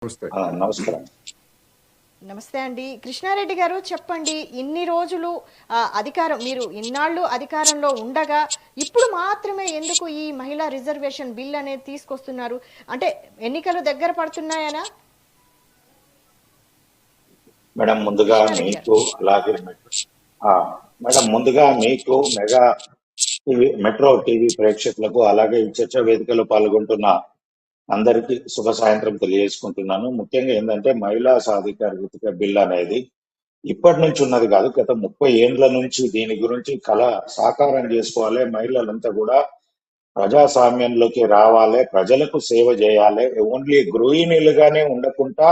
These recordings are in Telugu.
నమస్తే. నమస్కారం. నమస్తే అండి. కృష్ణారెడ్డి గారు చెప్పండి. ఇన్ని రోజులు అధికారం మీరు ఇన్నాళ్ళు అధికారంలో ఉండగా ఇప్పుడు మాత్రమే ఎందుకు ఈ మహిళా రిజర్వేషన్ బిల్ అనేది తీసుకొస్తున్నారు? అంటే ఎన్నికలు దగ్గర పడుతున్నాయనా? మేడం ముందుగా కృష్ణారెడ్డి గారు. మీకు అలాగే మేడం ముందుగా మీకు మెగా టీవీ మెట్రో టీవీ ప్రేక్షకులకు అలాగే ఈ చర్చా వేదికలో పాల్గొంటున్న అందరికీ శుభ సాయంత్రం తెలియజేసుకుంటున్నాను. ముఖ్యంగా ఏంటంటే మహిళా సాధికారిక బిల్ అనేది ఇప్పటి నుంచి ఉన్నది కాదు, గత 30 ఏండ్ల నుంచి దీని గురించి కళ సాకారం చేసుకోవాలి. మహిళలంతా కూడా ప్రజాస్వామ్యంలోకి రావాలి, ప్రజలకు సేవ చేయాలి. ఓన్లీ గృహిణీలుగానే ఉండకుండా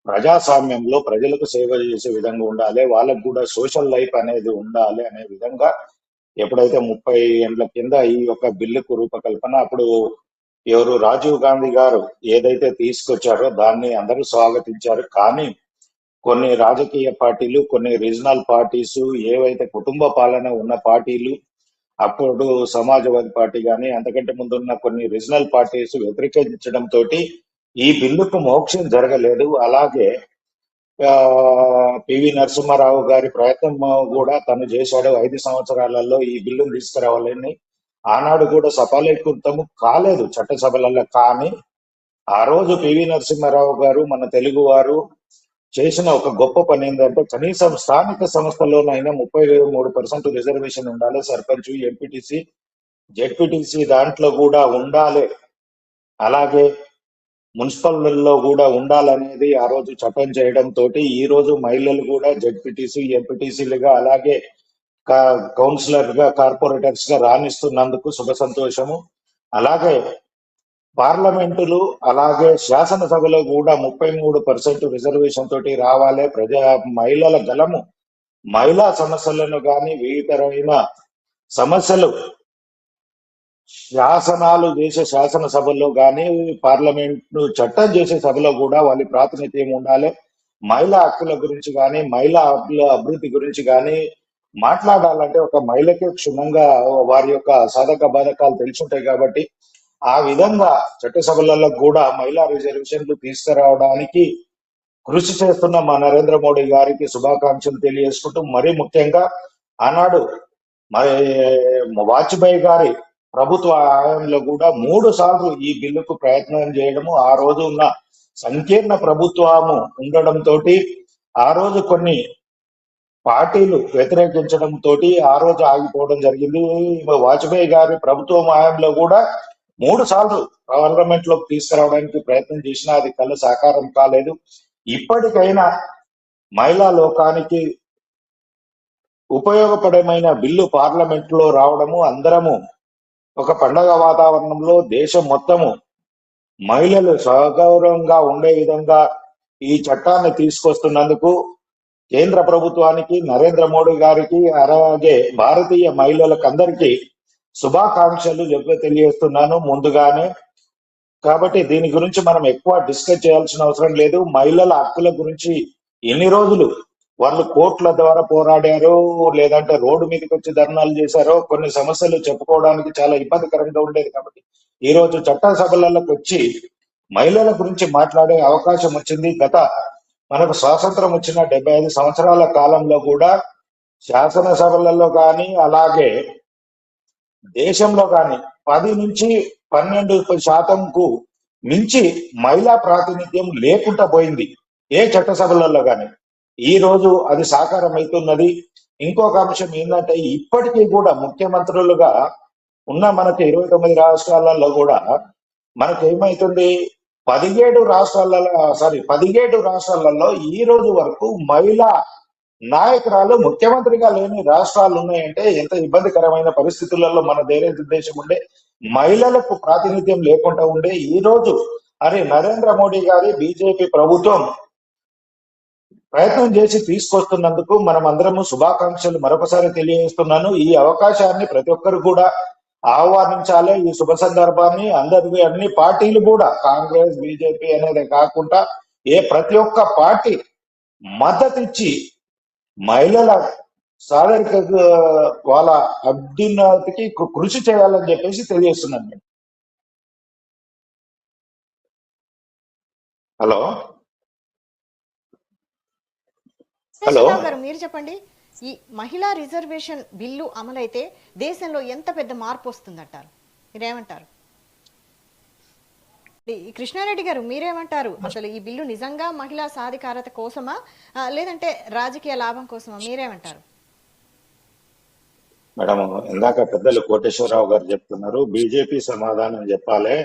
ప్రజాస్వామ్యంలో ప్రజలకు సేవ చేసే విధంగా ఉండాలి, వాళ్ళకు కూడా సోషల్ లైఫ్ అనేది ఉండాలి అనే విధంగా ఎప్పుడైతే 30 ఏండ్ల కింద ఈ యొక్క బిల్లుకు రూపకల్పన అప్పుడు ఎవరు రాజీవ్ గాంధీ గారు ఏదైతే తీసుకొచ్చారో దాన్ని అందరూ స్వాగతించారు. కానీ కొన్ని రాజకీయ పార్టీలు, కొన్ని రీజనల్ పార్టీస్, ఏవైతే కుటుంబ పాలన ఉన్న పార్టీలు, అప్పుడు సమాజ్వాదీ పార్టీ కానీ అంతకంటే ముందున్న కొన్ని రీజనల్ పార్టీస్ వ్యతిరేకించడంతో ఈ బిల్లుకు మోక్షం జరగలేదు. అలాగే పివి నరసింహారావు గారి ప్రయత్నం కూడా తను చేశాడు. 5 సంవత్సరాలలో ఈ బిల్లును తీసుకురావాలని. ఆనాడు కూడా సఫలీకృతము కాలేదు చట్టసభలలో. కానీ ఆ రోజు పివి నరసింహారావు గారు మన తెలుగు వారు చేసిన ఒక గొప్ప పని ఏంటంటే కనీసం స్థానిక సంస్థలోనైనా 33% రిజర్వేషన్ ఉండాలి. సర్పంచ్, ఎంపీటీసీ, జెడ్పీటీసీ దాంట్లో కూడా ఉండాలి. అలాగే మున్సిపల్లో కూడా ఉండాలనేది ఆ రోజు చట్టం చేయడంతో ఈ రోజు మహిళలు కూడా జెడ్పీటీసీ, ఎంపీటీసీలుగా అలాగే కౌన్సిలర్ గా, కార్పొరేటర్స్ గా రాణిస్తున్నందుకు శుభ సంతోషము. అలాగే పార్లమెంటులు అలాగే శాసనసభలో కూడా 33% రిజర్వేషన్ తోటి రావాలి. మహిళల గలము మహిళా సమస్యలను కానీ వివిధమైన సమస్యలు శాసనాలు చేసే శాసనసభల్లో కానీ పార్లమెంట్ చట్టం చేసే సభలో కూడా వాళ్ళ ప్రాతినిధ్యం ఉండాలి. మహిళా హక్కుల గురించి కానీ మహిళా హక్కుల అభివృద్ధి గురించి కానీ మాట్లాడాలంటే ఒక మహిళకి క్షుణ్ణంగా వారి యొక్క సాధక బాధకాలు తెలుసుంటాయి. కాబట్టి ఆ విధంగా చట్టసభలలో కూడా మహిళా రిజర్వేషన్లు తీసుకురావడానికి కృషి చేస్తున్న మా నరేంద్ర మోడీ గారికి శుభాకాంక్షలు తెలియజేసుకుంటూ, మరీ ముఖ్యంగా ఆనాడు మరి వాజ్పేయి గారి ప్రభుత్వ హయాంలో కూడా 3 సార్లు ఈ బిల్లుకు ప్రయత్నం చేయడము, ఆ రోజు ఉన్న సంకీర్ణ ప్రభుత్వము ఉండడంతో ఆ రోజు కొన్ని పార్టీలు వ్యతిరేకించడం తోటి ఆ రోజు ఆగిపోవడం జరిగింది. వాజ్పేయి గారి ప్రభుత్వ హయాంలో కూడా 3 సార్లు పార్లమెంట్ లోకి తీసుకురావడానికి ప్రయత్నం చేసినా అది కళ్ళ సాకారం కాలేదు. ఇప్పటికైనా మహిళా లోకానికి ఉపయోగపడమైన బిల్లు పార్లమెంట్ లో రావడము, అందరము ఒక పండగ వాతావరణంలో దేశం మొత్తము మహిళలు సగౌరవంగా ఉండే విధంగా ఈ చట్టాన్ని తీసుకొస్తున్నందుకు కేంద్ర ప్రభుత్వానికి, నరేంద్ర మోడీ గారికి, అలాగే భారతీయ మహిళలకు అందరికీ శుభాకాంక్షలు తెలియజేస్తున్నాను ముందుగానే. కాబట్టి దీని గురించి మనం ఎక్కువ డిస్కస్ చేయాల్సిన అవసరం లేదు. మహిళల హక్కుల గురించి ఎన్ని రోజులు వాళ్ళు కోర్టుల ద్వారా పోరాడారో, లేదంటే రోడ్డు మీదకి వచ్చి ధర్నాలు చేశారో, కొన్ని సమస్యలు చెప్పుకోవడానికి చాలా ఇబ్బందికరంగా ఉండేది. కాబట్టి ఈ రోజు చట్టసభలకు వచ్చి మహిళల గురించి మాట్లాడే అవకాశం వచ్చింది. మనకు స్వాతంత్రం వచ్చిన 75 సంవత్సరాల కాలంలో కూడా శాసనసభలలో కానీ అలాగే దేశంలో కానీ 10 నుంచి 12% మించి మహిళా ప్రాతినిధ్యం లేకుండా పోయింది ఏ చట్టసభలలో కానీ. ఈ రోజు అది సాకారం అవుతున్నది. ఇంకొక అంశం ఏంటంటే ఇప్పటికీ కూడా ముఖ్యమంత్రులుగా ఉన్న మనకి 29 రాష్ట్రాలలో కూడా మనకి ఏమైతుంది, 17 రాష్ట్రాలలో ఈ రోజు వరకు మహిళా నాయకురాలు ముఖ్యమంత్రిగా లేని రాష్ట్రాలు ఉన్నాయంటే ఎంత ఇబ్బందికరమైన పరిస్థితులలో మన దేశం ఉండే, మహిళలకు ప్రాతినిధ్యం లేకుండా ఉండే. ఈ రోజు నరేంద్ర మోడీ గారి బీజేపీ ప్రభుత్వం ప్రయత్నం చేసి తీసుకొస్తున్నందుకు మనం అందరము శుభాకాంక్షలు మరొకసారి తెలియజేస్తున్నాను. ఈ అవకాశాన్ని ప్రతి ఒక్కరు కూడా ఆహ్వానించాలి. ఈ శుభ సందర్భాన్ని అందరికీ అన్ని పార్టీలు కూడా, కాంగ్రెస్, బీజేపీ అనేది కాకుండా ప్రతి ఒక్క పార్టీ మద్దతిచ్చి మహిళల సాధారణ వాళ్ళ అభ్యున్నతికి కృషి చేయాలని చెప్పేసి తెలియజేస్తున్నాను. హలో హలో శేషరావు గారు మీరు చెప్పండి, ఈ మహిళా రిజర్వేషన్ బిల్లు అమలైతే దేశంలో ఎంత పెద్ద మార్పు వస్తుందంటారు? మీరేమంటారు? ఈ కృష్ణారెడ్డి గారు మీరేమంటారు? అసలు ఈ బిల్లు నిజంగా మహిళా సాధికారత కోసమా, లేదంటే రాజకీయ లాభం కోసమా? మీరేమంటారు? మేడం, ఇందాక పెద్దలు కోటేశ్వరరావు గారు చెప్తున్నారు బీజేపీ సమాధానం చెప్పాలి.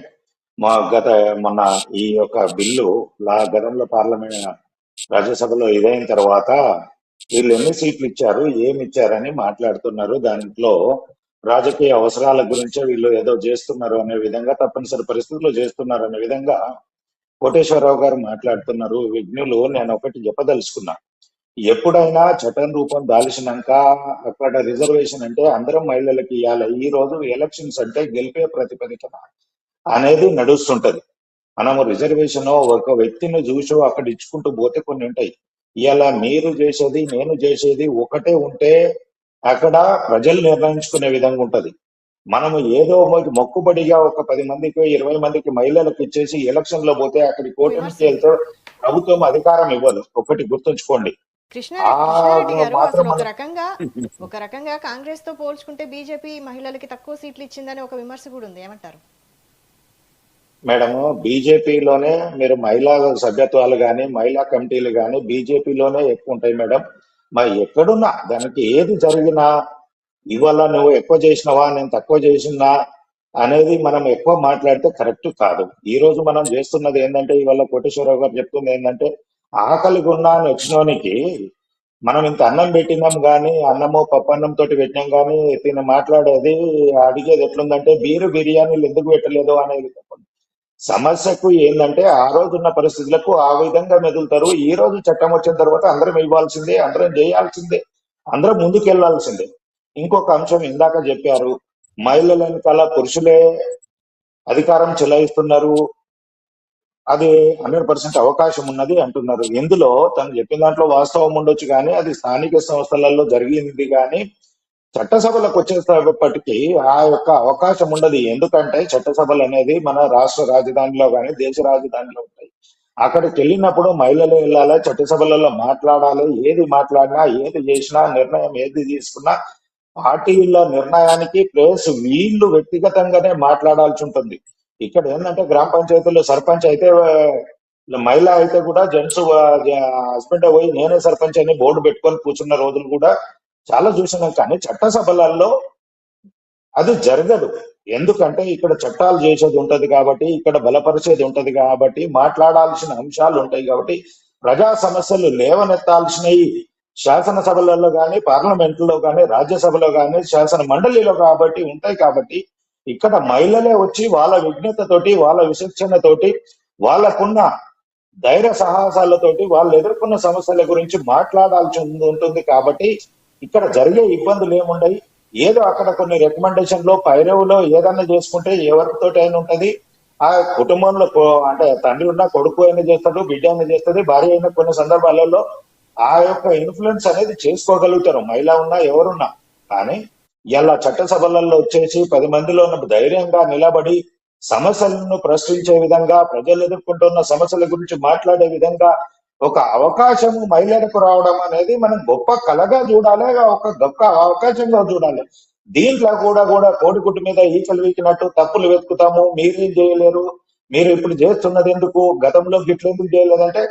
మొన్న ఈ యొక్క బిల్లు గతంలో పార్లమెంట్ రాజ్యసభలో ఇదైన తర్వాత వీళ్ళు ఎన్ని సీట్లు ఇచ్చారు, ఏమి ఇచ్చారని మాట్లాడుతున్నారు. దాంట్లో రాజకీయ అవసరాల గురించే వీళ్ళు ఏదో చేస్తున్నారు అనే విధంగా, తప్పనిసరి పరిస్థితుల్లో చేస్తున్నారు అనే విధంగా కోటేశ్వరరావు గారు మాట్లాడుతున్నారు. విఘ్నులు, నేను ఒకటి చెప్పదలుచుకున్నా. ఎప్పుడైనా చట్టం రూపం దాల్చినాక అక్కడ రిజర్వేషన్ అంటే అందరం మహిళలకు ఇవ్వాలి. ఈ రోజు ఎలక్షన్స్ అంటే గెలిపే ప్రతిపదికన అనేది నడుస్తుంటది. మనము రిజర్వేషన్ ఒక వ్యక్తిని చూసో అక్కడ ఇచ్చుకుంటూ పోతే కొన్ని ఉంటాయి. ఇలా మీరు చేసేది నేను చేసేది ఒకటే ఉంటే అక్కడ ప్రజలు నిర్ణయించుకునే విధంగా ఉంటది. మనము ఏదో మొక్కుబడిగా ఒక 10 మందికి 20 మందికి మహిళలకు ఇచ్చేసి ఎలక్షన్ లో పోతే అక్కడి కూటమికి వెళ్తే ప్రభుత్వం అధికారం ఇవ్వదు. ఒకటి గుర్తుంచుకోండి. కృష్ణారెడ్డి గారు, మాత్రం అసలు మనం ఒక రకంగా కాంగ్రెస్ తో పోల్చుకుంటే బీజేపీ మహిళలకి తక్కువ సీట్లు ఇచ్చిందని ఒక విమర్శ కూడా ఉంది. ఏమంటారు? మేడం, బీజేపీలోనే మీరు మహిళా సభ్యత్వాలు కానీ మహిళా కమిటీలు కానీ బీజేపీలోనే ఎక్కువ ఉంటాయి మేడం. మరి ఎక్కడున్నా దానికి ఏది జరిగినా ఇవాళ నువ్వు ఎక్కువ చేసినవా నేను తక్కువ చేసినా అనేది మనం ఎక్కువ మాట్లాడితే కరెక్ట్ కాదు. ఈ రోజు మనం చేస్తున్నది ఏంటంటే, ఇవాళ కోటేశ్వరరావు గారు చెప్తుంది ఏంటంటే, ఆకలిగా ఉన్నా అని వచ్చినోనికి మనం ఇంత అన్నం పెట్టినాం కానీ, అన్నము పప్పన్నం తోటి పెట్టినాం కానీ తిని మాట్లాడేది అడిగేది ఎట్లుందంటే బీరు బిర్యానీలు ఎందుకు పెట్టలేదు అనేది. సమస్యకు ఏంటంటే ఆ రోజున్న పరిస్థితులకు ఆ విధంగా మెదులుతారు. ఈ రోజు చట్టం వచ్చిన తర్వాత అందరం ఇవ్వాల్సిందే, అందరం చేయాల్సిందే, అందరం ముందుకెళ్లాల్సిందే. ఇంకొక అంశం ఇందాక చెప్పారు, మహిళల వెనకాల పురుషులే అధికారం చెలాయిస్తున్నారు, అది 100% అవకాశం ఉన్నది అంటున్నారు. ఇందులో తను చెప్పిన దాంట్లో వాస్తవం ఉండొచ్చు కానీ అది స్థానిక సంస్థలలో జరిగింది కానీ చట్టసభలకు వచ్చేటప్పటికీ ఆ యొక్క అవకాశం ఉండదు. ఎందుకంటే చట్టసభలు అనేది మన రాష్ట్ర రాజధానిలో కానీ దేశ రాజధానిలో ఉంటాయి. అక్కడికి వెళ్ళినప్పుడు మహిళలు వెళ్ళాలి, చట్టసభలలో మాట్లాడాలి. ఏది మాట్లాడినా ఏది చేసినా నిర్ణయం ఏది తీసుకున్నా పార్టీల నిర్ణయానికి ప్లేస్ వీళ్ళు వ్యక్తిగతంగానే మాట్లాడాల్సి ఉంటుంది. ఇక్కడ ఏంటంటే గ్రామ పంచాయతీలో సర్పంచ్ అయితే మహిళ అయితే కూడా జెంట్స్ హస్బెండ్ పోయి నేనే సర్పంచ్ అని బోర్డు పెట్టుకొని కూర్చున్న రోజులు కూడా చాలా చూసినాం. కానీ చట్టసభలలో అది జరగదు. ఎందుకంటే ఇక్కడ చట్టాలు చేసేది ఉంటది కాబట్టి, ఇక్కడ బలపరిచేది ఉంటది కాబట్టి, మాట్లాడాల్సిన అంశాలు ఉంటాయి కాబట్టి, ప్రజా సమస్యలు లేవనెత్తాల్సినవి శాసనసభలలో కానీ పార్లమెంట్లో కానీ రాజ్యసభలో కానీ శాసన మండలిలో కాబట్టి ఉంటాయి. కాబట్టి ఇక్కడ మహిళలే వచ్చి వాళ్ళ విజ్ఞతతోటి వాళ్ళ విచక్షణతోటి వాళ్ళకున్న ధైర్య సాహసాలతోటి వాళ్ళు ఎదుర్కొన్న సమస్యల గురించి మాట్లాడాల్సి ఉంటుంది. కాబట్టి ఇక్కడ జరిగే ఇబ్బందులు ఏముండయి. ఏదో అక్కడ కొన్ని రికమెండేషన్లో పైరవులో ఏదన్నా చేసుకుంటే ఎవరితోటి అయినా ఉంటది. ఆ కుటుంబంలో అంటే తండ్రి ఉన్న కొడుకు అయినా చేస్తాడు, బిడ్డ అయినా చేస్తుంది, భార్య అయినా కొన్ని సందర్భాలలో ఆ యొక్క ఇన్ఫ్లుయెన్స్ అనేది చేసుకోగలుగుతారు, మహిళ ఉన్నా ఎవరున్నా. కానీ ఇలా చట్టసభలలో వచ్చేసి 10 మందిలో ధైర్యంగా నిలబడి సమస్యలను ప్రశ్నించే విధంగా, ప్రజలు ఎదుర్కొంటున్న సమస్యల గురించి మాట్లాడే విధంగా ఒక అవకాశము మహిళలకు రావడం అనేది మనం గొప్ప కళగా చూడాలి, ఒక గొప్ప అవకాశంగా చూడాలి. దీంట్లో కూడా కోడిగుడ్డు మీద ఈకలు వీకినట్టు తప్పులు వెతుకుతాము, మీరేం చేయలేరు, మీరు ఇప్పుడు చేస్తున్నది ఎందుకు, గతంలో గిట్లు ఎందుకు చేయలేదంటే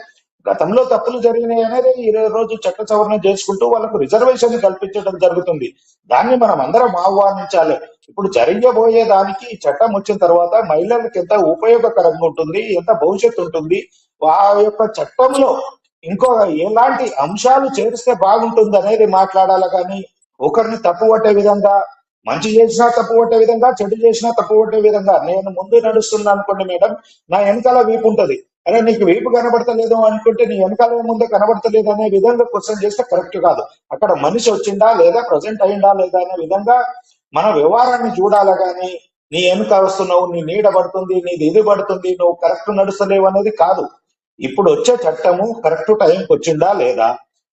గతంలో తప్పులు జరిగినాయి అనేది ఈ రోజు చట్ట సవరణ చేసుకుంటూ వాళ్ళకు రిజర్వేషన్ కల్పించడం జరుగుతుంది. దాన్ని మనం అందరం ఆహ్వానించాలి. ఇప్పుడు జరగబోయే దానికి చట్టం వచ్చిన తర్వాత మహిళలకు ఎంత ఉపయోగకరంగా ఉంటుంది, ఎంత భవిష్యత్తు ఉంటుంది, ఆ యొక్క చట్టంలో ఇంకో ఎలాంటి అంశాలు చేరిస్తే బాగుంటుంది అనేది మాట్లాడాలి. కానీ ఒకరిని తప్పు పట్టే విధంగా, మంచి చేసినా తప్పు పట్టే విధంగా, చెడు చేసినా తప్పు పట్టే విధంగా, నేను ముందు నడుస్తున్నా అనుకోండి మేడం, నా వెనకాల వీపు ఉంటది, అరే నీకు వీపు కనబడతలేదు అనుకుంటే నీ వెనకాల ముందే కనబడతలేదు అనే విధంగా క్వశ్చన్ చేస్తే కరెక్ట్ కాదు. అక్కడ మనిషి వచ్చిందా లేదా, ప్రజెంట్ అయిందా లేదా అనే విధంగా మన వ్యవహారాన్ని చూడాలి. కానీ నీ వెనుక వస్తున్నావు, నీ నీడ పడుతుంది, నీది ఇది పడుతుంది, నువ్వు కరెక్ట్ నడుస్తలేవు అనేది కాదు. ఇప్పుడు వచ్చే చట్టము కరెక్ట్ టైంకి వచ్చిందా లేదా,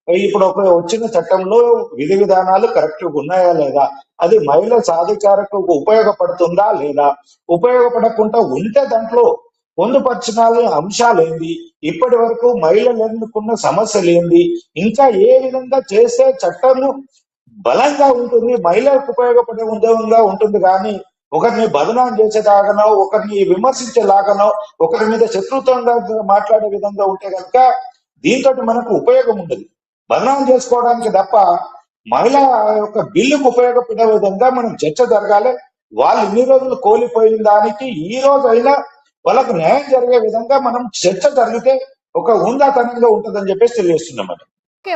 ఇప్పుడు వచ్చిన చట్టంలో విధి విధానాలు కరెక్ట్ ఉన్నాయా లేదా, అది మహిళ సాధికారకు ఉపయోగపడుతుందా లేదా, ఉపయోగపడకుండా ఉంటే దాంట్లో పొందుపరిచిన అంశాలు ఏంది, ఇప్పటి వరకు మహిళలు ఎన్నుకున్న సమస్యలు ఏంది, ఇంకా ఏ విధంగా చేస్తే చట్టము బలంగా ఉంటుంది, మహిళలకు ఉపయోగపడే ఉద్యోగంగా ఉంటుంది. కానీ ఒకరిని బదనాం చేసేలాగానో, ఒకరిని విమర్శించేలాగానో, ఒకరి మీద శత్రుత్వంగా మాట్లాడే విధంగా ఉంటే కనుక దీంతో మనకు ఉపయోగం ఉండదు, బదనాం చేసుకోవడానికి తప్ప. మహిళ యొక్క బిల్లుకు ఉపయోగపడే విధంగా మనం చర్చ జరగాలి. వాళ్ళు ఇన్ని రోజులు కోల్పోయిన దానికి ఈ రోజు అయినా వాళ్ళకు న్యాయం జరిగే విధంగా మనం చర్చ జరిగితే ఒక ఉందాతనంగా ఉంటుందని చెప్పేసి తెలియజేస్తున్నాం. ఓకే.